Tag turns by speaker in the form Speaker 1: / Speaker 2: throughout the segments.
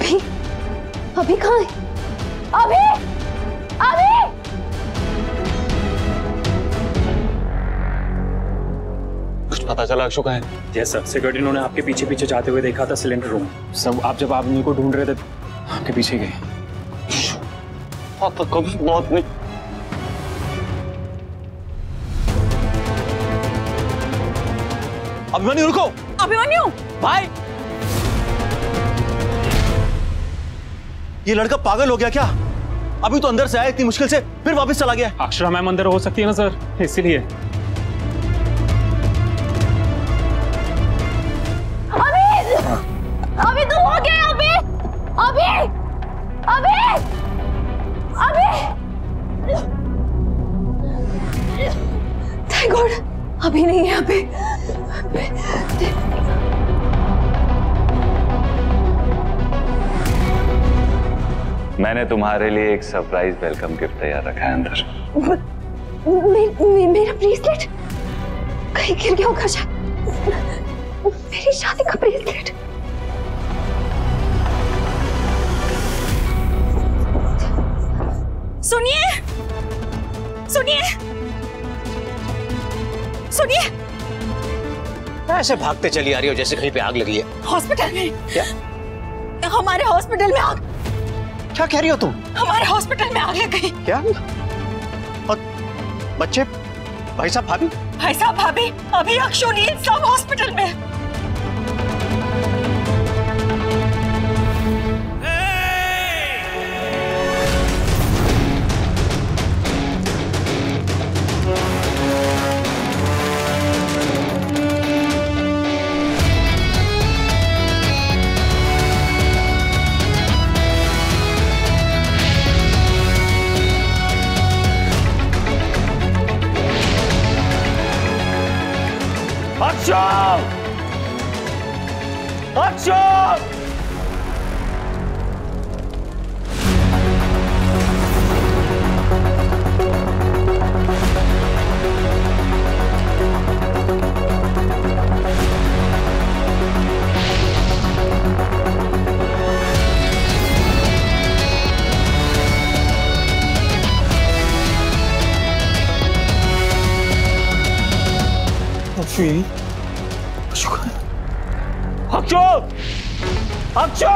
Speaker 1: अभी अभी कहाँ है? अभी अभी
Speaker 2: कुछ पता चला अक्षु कहाँ है?
Speaker 3: यस सर, सिक्योरिटी ने आपके पीछे पीछे जाते हुए देखा था सिलेंडर रूम। सब आप जब आदमी को ढूंढ रहे थे आपके पीछे गए।
Speaker 2: तो कभी मौत नहीं। अभिमन्यु रुको।
Speaker 4: अभिमन्यु
Speaker 2: भाई, ये लड़का पागल हो गया क्या? अभी तो अंदर से आया इतनी मुश्किल से, फिर वापस चला गया।
Speaker 3: अक्षरा मैम अंदर हो सकती है ना सर, इसीलिए।
Speaker 1: अभी तो हो गया। अभी अभी अभी अभी थैंक गॉड अभी नहीं है। अभी
Speaker 5: मैंने तुम्हारे लिए एक सरप्राइज वेलकम गिफ्ट तैयार रखा है अंदर।
Speaker 1: मेरा ब्रेसलेट कहीं गिर गया होगा शायद। मेरी शादी का ब्रेसलेट।
Speaker 4: सुनिए सुनिए सुनिए,
Speaker 2: ऐसे भागते चली आ रही हो जैसे कहीं पे आग लगी है।
Speaker 4: हॉस्पिटल में।
Speaker 2: क्या?
Speaker 4: हमारे हॉस्पिटल में आग।
Speaker 2: क्या कह रही हो तुम?
Speaker 4: हमारे हॉस्पिटल में आग लग गई।
Speaker 2: क्या? और बच्चे, भाई साहब, भाभी?
Speaker 4: भाई साहब भाभी, अभी अक्षु नील सब हॉस्पिटल में।
Speaker 2: अक्षु! अक्षु! अक्षु!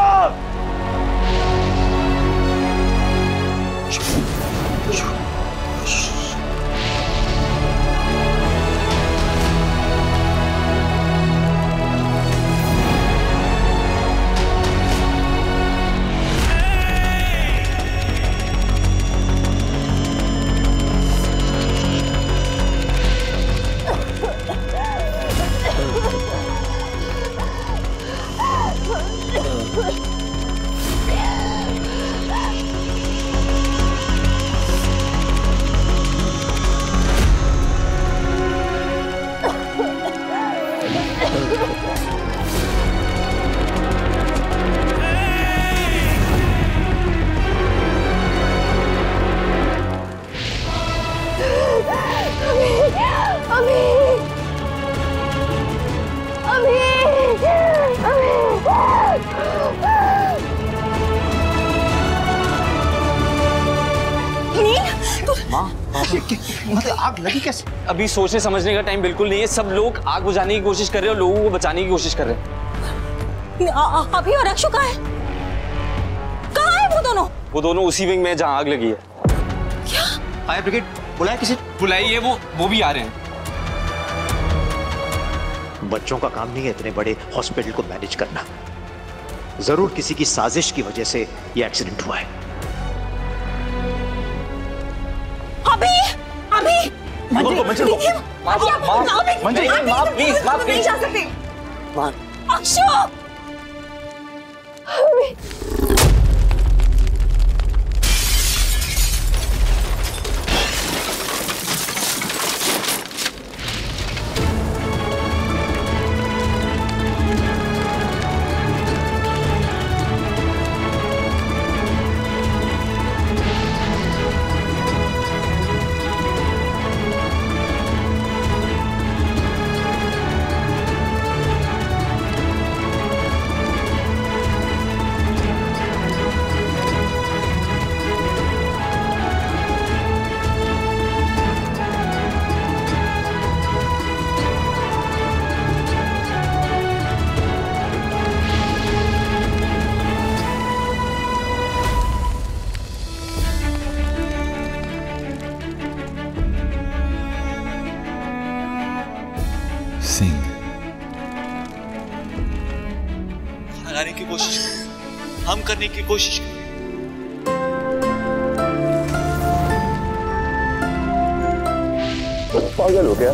Speaker 2: मतलब आग लगी कैसे?
Speaker 6: अभी सोचने समझने का टाइम बिल्कुल नहीं है। सब लोग आग बुझाने की कोशिश कर रहे हैं और लोगों को बचाने की कोशिश कर रहे हैं।
Speaker 4: अभी और अक्षु कहाँ है? कहाँ है वो दोनों?
Speaker 6: वो दोनों उसी विंग में है जहाँ आग लगी है।
Speaker 4: क्या?
Speaker 2: फायर ब्रिगेड बुलाया किसी?
Speaker 6: बुलाइए, वो भी आ रहे हैं।
Speaker 7: बच्चों का काम नहीं है इतने बड़े हॉस्पिटल को मैनेज करना। जरूर किसी की साजिश की वजह से यह एक्सीडेंट हुआ है।
Speaker 4: अभी
Speaker 2: मंजरी
Speaker 4: प्लीज नहीं जा सकते। अक्षु
Speaker 2: लगाने की कोशिश करो, हम करने की कोशिश करो।
Speaker 5: पागल हो गया?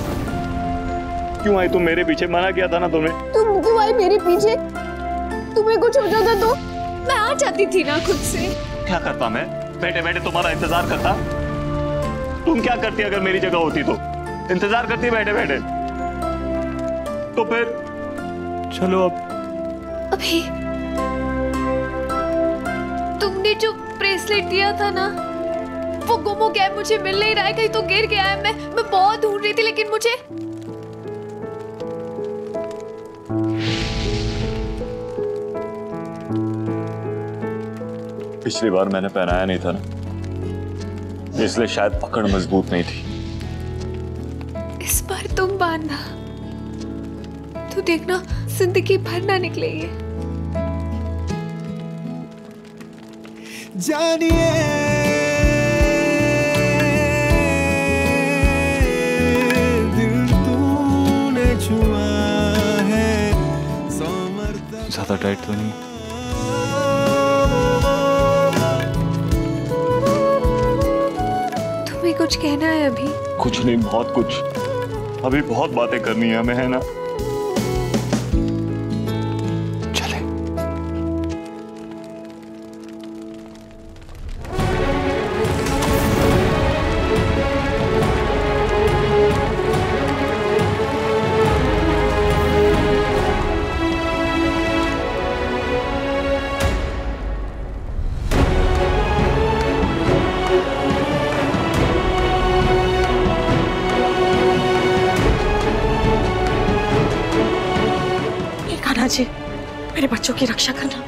Speaker 5: क्यों आई तुम मेरे पीछे? मना किया था ना तुमने।
Speaker 1: तुम क्यों आई मेरे पीछे? तुम्हें कुछ हो जाता तो मैं आ जाती थी ना खुद से।
Speaker 5: क्या करता मैं? बैठे बैठे तुम्हारा इंतजार करता? तुम क्या करती अगर मेरी जगह होती तो? इंतजार करती बैठे बैठे? तो फिर चलो अब।
Speaker 1: अभी तुमने जो ब्रेसलेट दिया था ना, वो गुम हो गया है, मुझे मिल नहीं रहा है, कहीं तो गिर गया है। मैं बहुत ढूंढ रही थी लेकिन मुझे
Speaker 5: पिछली बार मैंने पहनाया नहीं था ना, इसलिए शायद पकड़ मजबूत नहीं थी।
Speaker 1: इस बार तुम बांधना, तू देखना जिंदगी भर ना निकले ये।
Speaker 8: जानिए दिल तूने छुआ है,
Speaker 5: ज्यादा टाइट तो नहीं?
Speaker 1: तुम्हें कुछ कहना है अभी?
Speaker 5: कुछ नहीं, बहुत कुछ। अभी बहुत बातें करनी है हमें, है ना? चले।
Speaker 4: जी, मेरे बच्चों की रक्षा करना।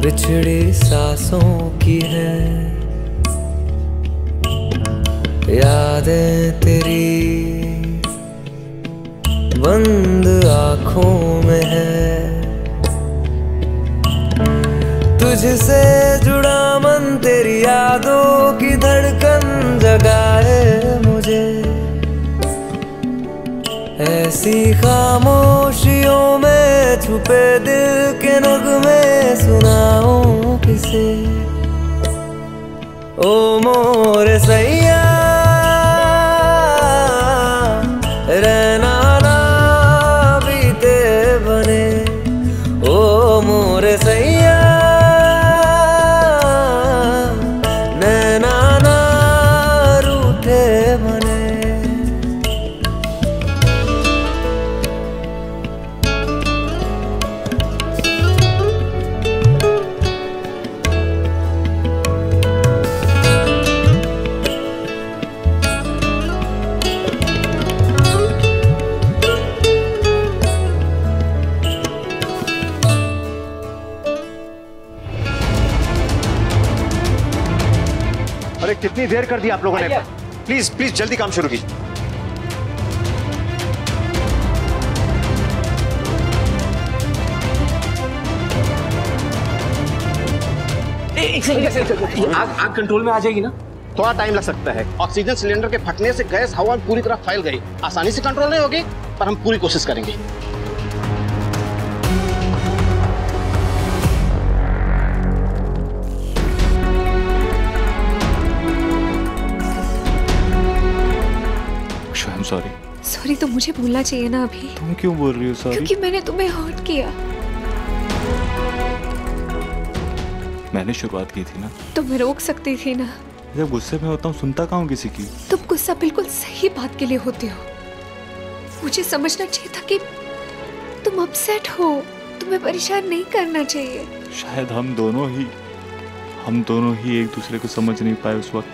Speaker 9: बिछड़ी सांसों की है, यादें तेरी बंद आंखों में है। तुझसे जुड़ा मन तेरी यादों की धड़कन जगाए मुझे। ऐसी खामोशियों में छुपे दिल के नगमे सुनाऊं किसे। ओ मोरे सैया रहना ना बीते बने। ओ मोरे सैया नैना ना रूठे बने।
Speaker 7: कितनी देर कर दी आप लोगों ने? प्लीज प्लीज जल्दी काम शुरू कीजिए।
Speaker 6: आग कंट्रोल में आ जाएगी ना?
Speaker 10: थोड़ा टाइम लग सकता है। ऑक्सीजन सिलेंडर के फटने से गैस हवा में पूरी तरह फैल गई। आसानी से कंट्रोल नहीं होगी, पर हम पूरी कोशिश करेंगे।
Speaker 1: सॉरी तो मुझे बोलना चाहिए ना अभी।
Speaker 5: तुम क्यों बोल रही हो सॉरी?
Speaker 1: क्योंकि मैंने तुम्हें हर्ट किया।
Speaker 5: मैंने शुरुआत की थी ना।
Speaker 1: तो मैं रोक सकती थी ना।
Speaker 5: जब गुस्से में होता हूँ सुनता कहाँ हूँ किसी की।
Speaker 1: तुम गुस्सा बिल्कुल सही बात के लिए होते हो। मुझे समझना चाहिए था कि तुम अपसेट हो, तुम्हें परेशान नहीं करना चाहिए।
Speaker 5: शायद हम दोनों ही एक दूसरे को समझ नहीं पाए उस वक्त।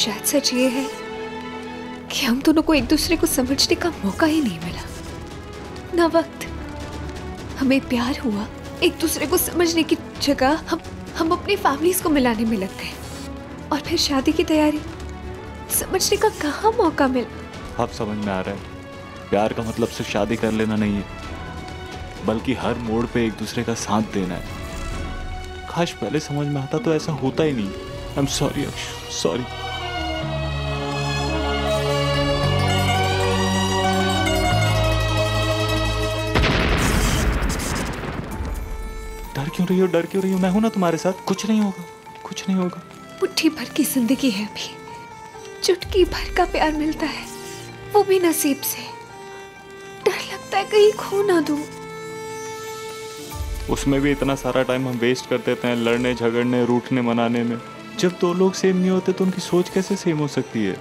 Speaker 1: शायद सच ये है कि हम दोनों को एक दूसरे को समझने का मौका ही नहीं मिला ना। वक्त हमें प्यार हुआ, एक दूसरे को समझने की जगह हम अपनी फैमिलीज को मिलाने में लग गए। और फिर शादी की तैयारी, समझने का कहाँ मौका मिला।
Speaker 5: अब समझ में आ रहा है, प्यार का मतलब सिर्फ शादी कर लेना नहीं है, बल्कि हर मोड़ पे एक दूसरे का साथ देना है। काश पहले समझ में आता तो ऐसा होता ही नहीं। आई एम सॉरी अक्षु, सॉरी। डर क्यों रही हो, डर क्यों रही हो? मैं हूं ना तुम्हारे साथ, कुछ नहीं होगा, कुछ नहीं होगा।
Speaker 1: मुट्ठी भर की जिंदगी है अभी, चुटकी भर का प्यार मिलता है, वो भी नसीब से। डर लगता है कहीं खो ना दूं।
Speaker 5: उसमें भी इतना सारा टाइम हम वेस्ट कर देते हैं लड़ने झगड़ने रूठने मनाने में। जब दो लोग सेम नहीं होते तो उनकी सोच कैसे सेम हो सकती है?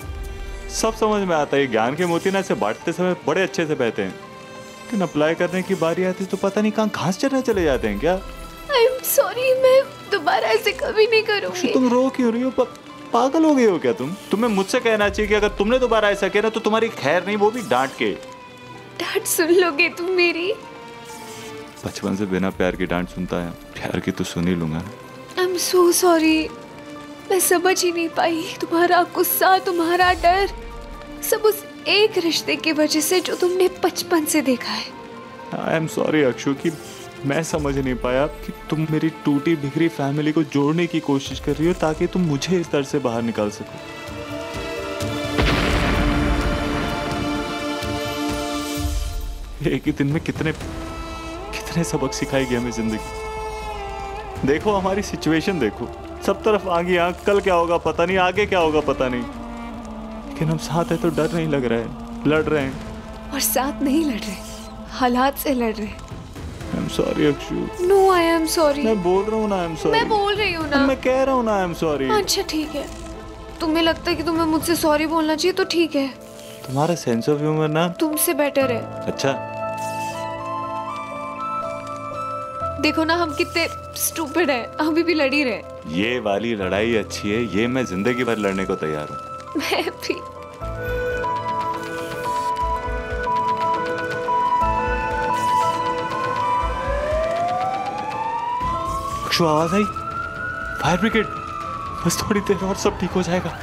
Speaker 5: सब समझ में आता है, ज्ञान के मोती ना ऐसे बांटते समय बड़े अच्छे से बहते हैं, लेकिन अप्लाई करने की बारी आती तो पता नहीं कहाँ घास चरने चले जाते हैं क्या?
Speaker 1: आई एम सॉरी, मैं दोबारा ऐसे कभी नहीं करूंगी।
Speaker 5: तुम रो क्यों रही हो? पागल हो गई हो क्या तुम? तुम्हें मुझसे कहना चाहिए कि अगर तुमने दोबारा ऐसा किया ना तो तुम्हारी खैर नहीं, वो भी डांट के।
Speaker 1: डांट सुन लोगे तुम मेरी?
Speaker 5: बचपन से बिना प्यार की डांट सुनता है, प्यार की तो सुन ही लूंगा ना।
Speaker 1: आई एम सो सॉरी, मैं समझ ही नहीं पाई तुम्हारा गुस्सा, तुम्हारा डर, सब उस एक रिश्ते की वजह से जो तुमने बचपन से देखा है।
Speaker 5: आई एम सॉरी अक्षु कि मैं समझ नहीं पाया कि तुम मेरी टूटी बिखरी फैमिली को जोड़ने की कोशिश कर रही हो ताकि तुम मुझे इस दर से बाहर निकाल सको। एक ही दिन में कितने सबक सिखाएगी हमें जिंदगी। देखो हमारी सिचुएशन देखो, सब तरफ आगे आग, कल क्या होगा पता नहीं, आगे क्या होगा पता नहीं, लेकिन हम साथ हैं तो डर नहीं लग रहा है, लड़ रहे हैं।
Speaker 1: और साथ नहीं लड़ रहे, हालात से लड़ रहे।
Speaker 5: I am sorry Akshu.
Speaker 1: No I am sorry.
Speaker 5: मैं बोल रहा हूँ ना आई एम सॉरी।
Speaker 1: मैं बोल रही हूँ ना।
Speaker 5: मैं कह रहा हूँ ना आई एम सॉरी।
Speaker 1: अच्छा ठीक है, तुम्हें लगता है कि तुम्हें मुझसे सॉरी बोलना चाहिए तो ठीक है।
Speaker 5: तुम्हारा सेंस ऑफ ह्यूमर ना
Speaker 1: तुमसे बेटर है।
Speaker 5: अच्छा
Speaker 1: देखो ना हम कितने स्टूपिड हैं, अभी भी लड़ ही रहे।
Speaker 5: ये वाली लड़ाई अच्छी है, ये मैं जिंदगी भर लड़ने को तैयार हूँ।
Speaker 1: मैं भी।
Speaker 5: अक्षु आवाज आई, फायर ब्रिगेड। बस थोड़ी देर और सब ठीक हो जाएगा,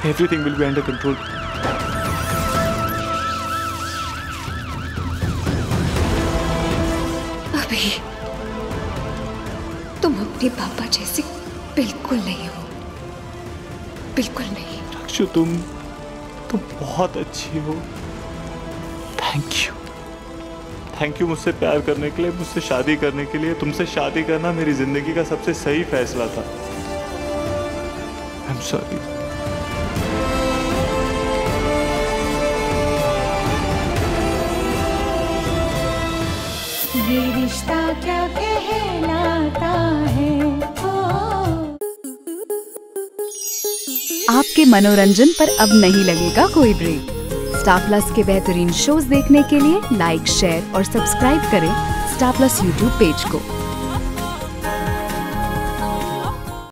Speaker 5: everything will be under control.
Speaker 1: अभी तुम अपने पापा जैसे बिल्कुल नहीं हो, बिल्कुल नहीं।
Speaker 5: अक्षु तुम बहुत अच्छी हो। थैंक यू मुझसे प्यार करने के लिए, मुझसे शादी करने के लिए। तुमसे शादी करना मेरी जिंदगी का सबसे सही फैसला था। आई एम सॉरी।
Speaker 11: ये रिश्ता क्या कहलाता है।
Speaker 12: आपके मनोरंजन पर अब नहीं लगेगा कोई ब्रेक। स्टार प्लस के बेहतरीन शोज देखने के लिए लाइक, शेयर और सब्सक्राइब करें स्टार प्लस यूट्यूब पेज को।